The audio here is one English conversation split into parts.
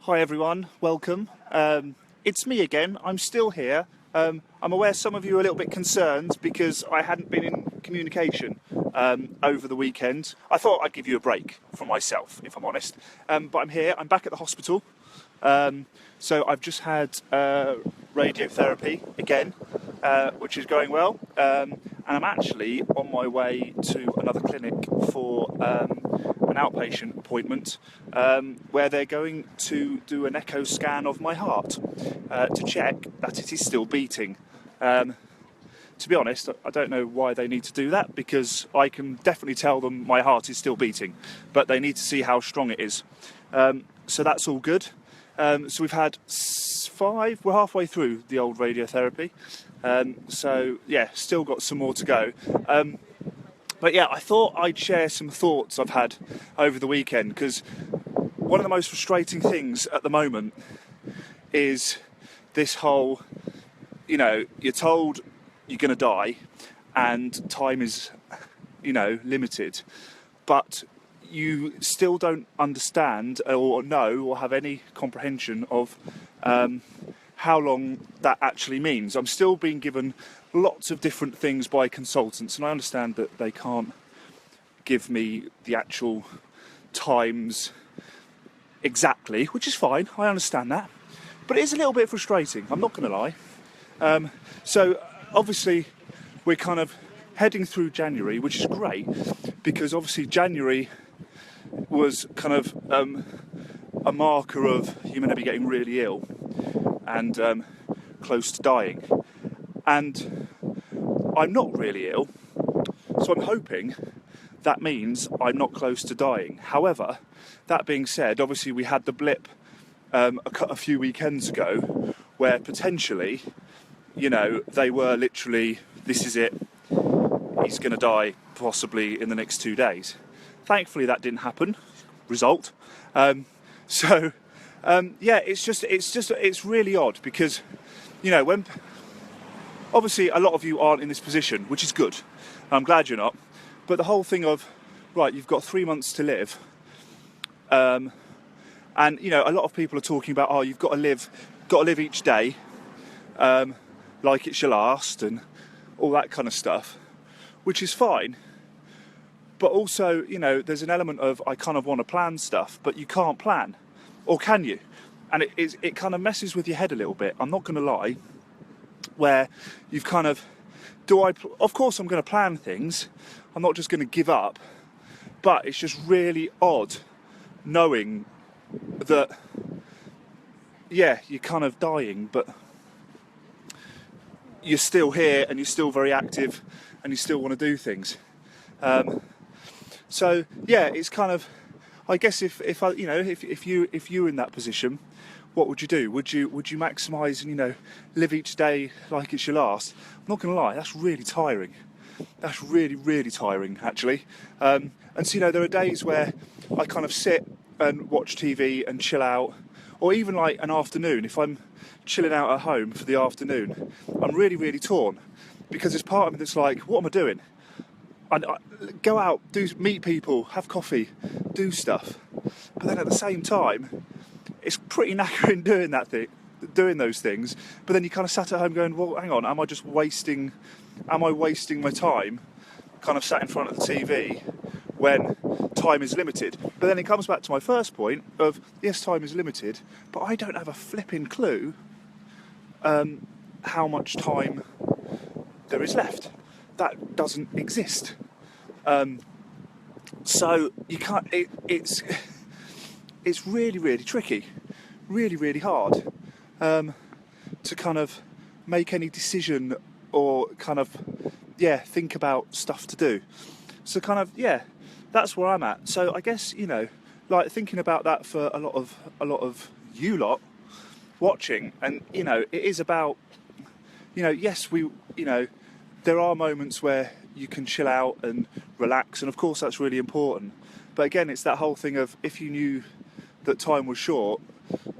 Hi everyone, welcome. It's me again, I'm still here. I'm aware some of you are a little bit concerned because I hadn't been in communication over the weekend. I thought I'd give you a break from myself, if I'm honest. But I'm here, I'm back at the hospital. So I've just had radiotherapy again, which is going well. And I'm actually on my way to another clinic for an outpatient appointment where they're going to do an echo scan of my heart to check that it is still beating. To be honest, I don't know why they need to do that, because I can definitely tell them my heart is still beating, but they need to see how strong it is. So that's all good. So we've had we're halfway through the old radiotherapy. So yeah, still got some more to go. But yeah, I thought I'd share some thoughts I've had over the weekend, because one of the most frustrating things at the moment is this whole, you're told you're going to die and time is, limited, but you still don't understand or know or have any comprehension of how long that actually means. I'm still being given lots of different things by consultants, and I understand that they can't give me the actual times exactly, which is fine, I understand that. But it is a little bit frustrating, I'm not going to lie. So obviously we're kind of heading through January, which is great, because obviously January was kind of a marker of humanity getting really ill and close to dying. And I'm not really ill, so I'm hoping that means I'm not close to dying. However, that being said, obviously we had the blip a few weekends ago where potentially, they were literally, this is it, he's going to die possibly in the next 2 days. Thankfully that didn't happen. Result. It's really odd because, when obviously a lot of you aren't in this position, which is good. I'm glad you're not. But the whole thing of, right, you've got 3 months to live, and a lot of people are talking about, you've got to live each day like it's your last, and all that kind of stuff, which is fine. But also, there's an element of, I kind of want to plan stuff, but you can't plan, or can you? And it kind of messes with your head a little bit. I'm not going to lie. Where you've kind of, of course I'm going to plan things, I'm not just going to give up, but it's just really odd knowing that, yeah, you're kind of dying, but you're still here and you're still very active and you still want to do things. So yeah, it's kind of, I guess if you're in that position, what would you do? Would you maximise and live each day like it's your last? I'm not going to lie, that's really tiring. That's really, really tiring, actually. And so there are days where I kind of sit and watch TV and chill out, or even like an afternoon. If I'm chilling out at home for the afternoon, I'm really, really torn, because there's part of me that's like, what am I doing? I go out, meet people, have coffee, do stuff. But then at the same time, it's pretty knackering doing those things. But then you kind of sat at home going, well, hang on, am I wasting my time kind of sat in front of the TV when time is limited? But then it comes back to my first point of, yes, time is limited, but I don't have a flipping clue how much time there is left. That doesn't exist. So you can't. It's really, really tricky, really, really hard to kind of make any decision or kind of think about stuff to do. So kind of that's where I'm at. So I guess like thinking about that for a lot of you lot watching, and it is about yes, there are moments where you can chill out and relax, and of course that's really important. But again, it's that whole thing of, if you knew that time was short,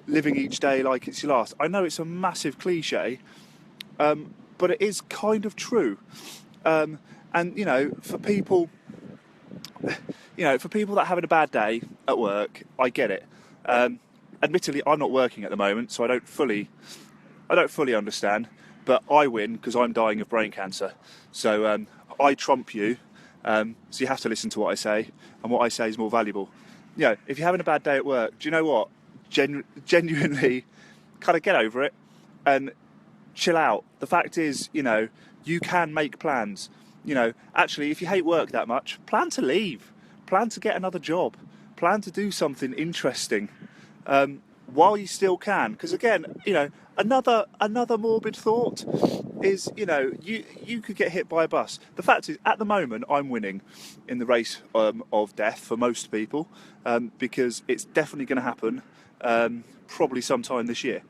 living each day like it's your last. I know it's a massive cliche, but it is kind of true. And for people that are having a bad day at work, I get it. admittedly, I'm not working at the moment, so I don't fully understand. But I win because I'm dying of brain cancer. So I trump you. So you have to listen to what I say, and what I say is more valuable. You know, if you're having a bad day at work, do you know what? Genuinely, kind of get over it and chill out. The fact is, you know, you can make plans. You know, actually, if you hate work that much, plan to leave. Plan to get another job. Plan to do something interesting while you still can. Because again, you know, another morbid thought is, you know, you could get hit by a bus. The fact is, at the moment, I'm winning in the race of death for most people, because it's definitely going to happen probably sometime this year.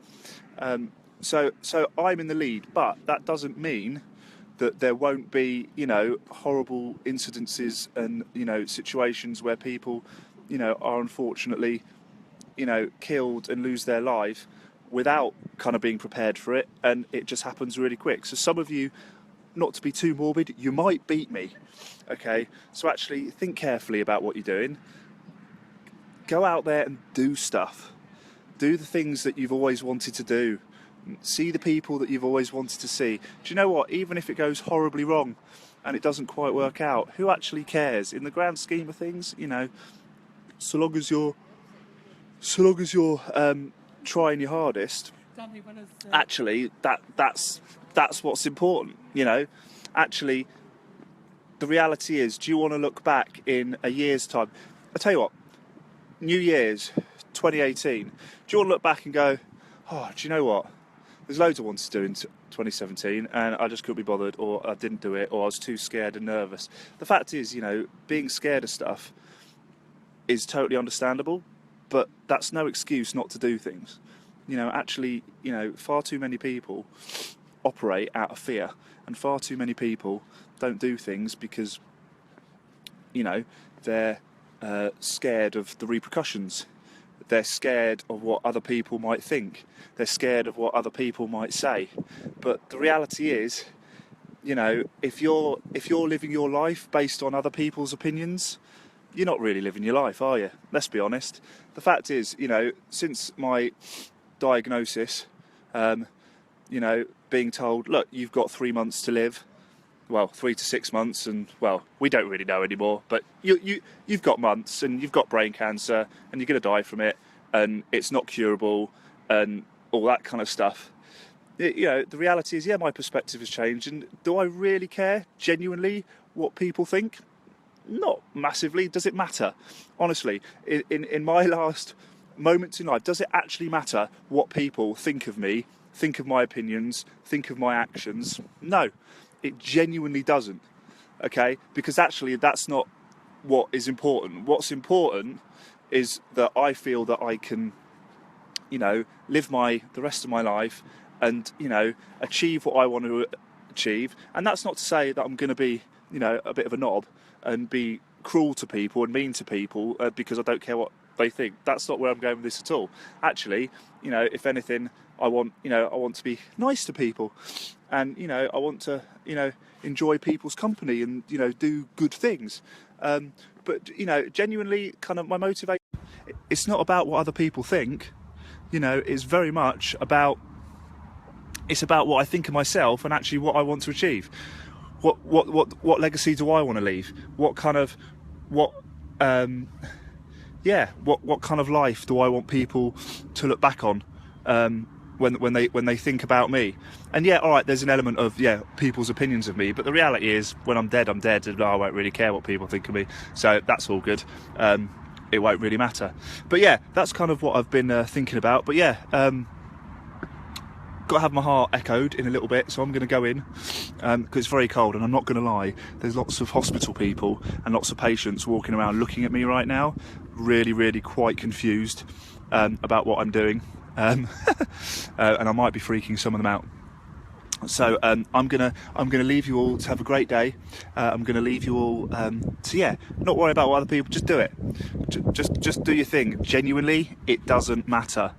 So I'm in the lead, but that doesn't mean that there won't be, you know, horrible incidences and, you know, situations where people, you know, are unfortunately, you know, killed and lose their life without kind of being prepared for it, and it just happens really quick. So some of you, not to be too morbid, you might beat me, okay? So actually think carefully about what you're doing. Go out there and do stuff. Do the things that you've always wanted to do. See the people that you've always wanted to see. Do you know what? Even if it goes horribly wrong and it doesn't quite work out, who actually cares? In the grand scheme of things, you know, so long as you're trying your hardest, actually that's what's important, you know. Actually, the reality is, do you want to look back in a year's time? I'll tell you what, New Year's 2018, do you want to look back and go, oh, do you know what? There's loads I wanted to do in 2017 and I just couldn't be bothered, or I didn't do it, or I was too scared and nervous. The fact is, you know, being scared of stuff is totally understandable, but that's no excuse not to do things. You know, actually, you know, far too many people operate out of fear, and far too many people don't do things because, you know, they're scared of the repercussions. They're scared of what other people might think. They're scared of what other people might say. But the reality is, you know, if you're living your life based on other people's opinions, you're not really living your life, are you? Let's be honest. The fact is, you know, since my diagnosis, you know, being told, look, you've got 3 months to live. Well, 3 to 6 months, and well, we don't really know anymore. But you've got months, and you've got brain cancer, and you're going to die from it, and it's not curable, and all that kind of stuff. You know, the reality is, yeah, my perspective has changed, and do I really care genuinely what people think? Not massively. Does it matter? Honestly, in my last moments in life, does it actually matter what people think of me, think of my opinions, think of my actions? No, it genuinely doesn't. Okay, because actually that's not what is important. What's important is that I feel that I can, you know, live the rest of my life and, you know, achieve what I want to achieve. And that's not to say that I'm going to be, you know, a bit of a knob and be cruel to people and mean to people because I don't care what they think. That's not where I'm going with this at all. Actually, you know, if anything, I want to be nice to people, and, you know, I want to, you know, enjoy people's company and, you know, do good things. But, you know, genuinely, kind of my motivation, it's not about what other people think. You know, it's very much about what I think of myself and actually what I want to achieve. What legacy do I want to leave? What kind of kind of life do I want people to look back on when they think about me? And yeah, all right, there's an element of people's opinions of me, but the reality is, when I'm dead, and I won't really care what people think of me. So that's all good. It won't really matter. But yeah, that's kind of what I've been thinking about. But yeah. Got to have my heart echoed in a little bit, so I'm going to go in because it's very cold, and I'm not going to lie, there's lots of hospital people and lots of patients walking around looking at me right now, really quite confused about what I'm doing, and I might be freaking some of them out. So I'm gonna leave you all to have a great day. I'm gonna leave you all to not worry about what other people, just do it. Just do your thing. Genuinely, it doesn't matter.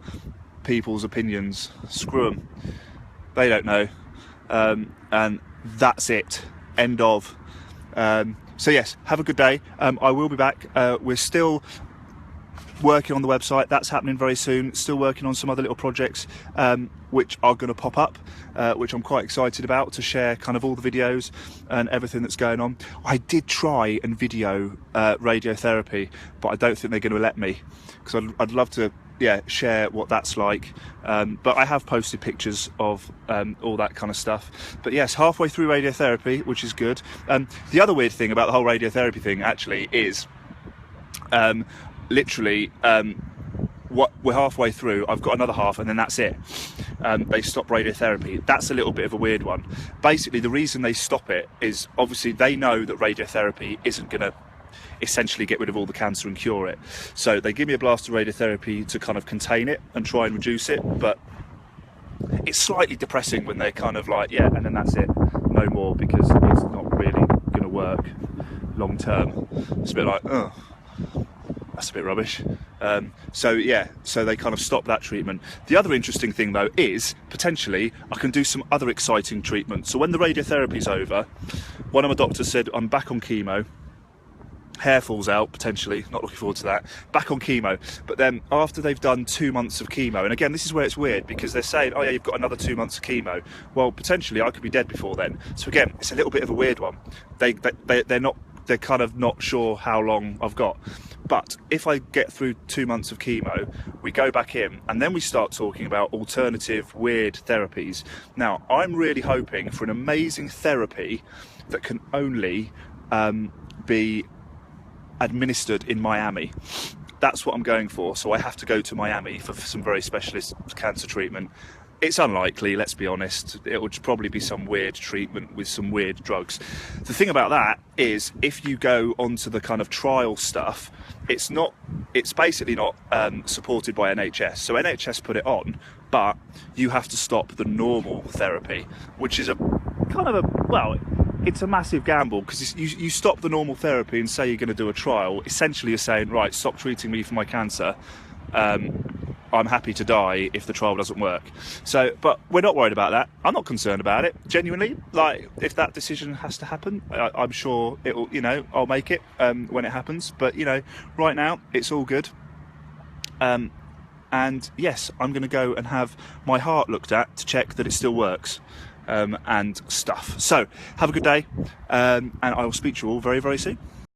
People's opinions, screw them, they don't know, and that's it, end of. So yes, have a good day. I will be back. We're still working on the website. That's happening very soon. Still working on some other little projects which are going to pop up, which I'm quite excited about, to share kind of all the videos and everything that's going on. I did try and video radiotherapy, but I don't think they're going to let me, because I'd love to share what that's like, but I have posted pictures of all that kind of stuff. But yes, halfway through radiotherapy, which is good. The other weird thing about the whole radiotherapy thing actually is literally what we're halfway through. I've got another half and then that's it. They stop radiotherapy. That's a little bit of a weird one. Basically, the reason they stop it is obviously they know that radiotherapy isn't going to essentially get rid of all the cancer and cure it. So they give me a blast of radiotherapy to kind of contain it and try and reduce it, but it's slightly depressing when they're kind of like, yeah, and then that's it, no more, because it's not really going to work long term. It's a bit like, oh, that's a bit rubbish. So they kind of stop that treatment. The other interesting thing though is potentially I can do some other exciting treatment. So when the radiotherapy's over, one of my doctors said I'm back on chemo. Hair falls out, potentially, not looking forward to that, back on chemo. But then after they've done 2 months of chemo, and again, this is where it's weird, because they're saying, oh yeah, you've got another 2 months of chemo. Well, potentially I could be dead before then. So again, it's a little bit of a weird one. They're kind of not sure how long I've got. But if I get through 2 months of chemo, we go back in, and then we start talking about alternative weird therapies. Now, I'm really hoping for an amazing therapy that can only be administered in Miami. That's what I'm going for. So I have to go to Miami for some very specialist cancer treatment. It's unlikely, let's be honest. It would probably be some weird treatment with some weird drugs. The thing about that is, if you go onto the kind of trial stuff, it's basically not supported by NHS. So NHS put it on, but you have to stop the normal therapy, which is it's a massive gamble, because you stop the normal therapy and say you're going to do a trial. Essentially you're saying, right, stop treating me for my cancer. I'm happy to die if the trial doesn't work. So, but we're not worried about that. I'm not concerned about it, genuinely. Like, if that decision has to happen, I'm sure it'll, I'll make it when it happens. But, right now it's all good. And yes, I'm going to go and have my heart looked at to check that it still works. And stuff. So have a good day, and I will speak to you all very, very soon.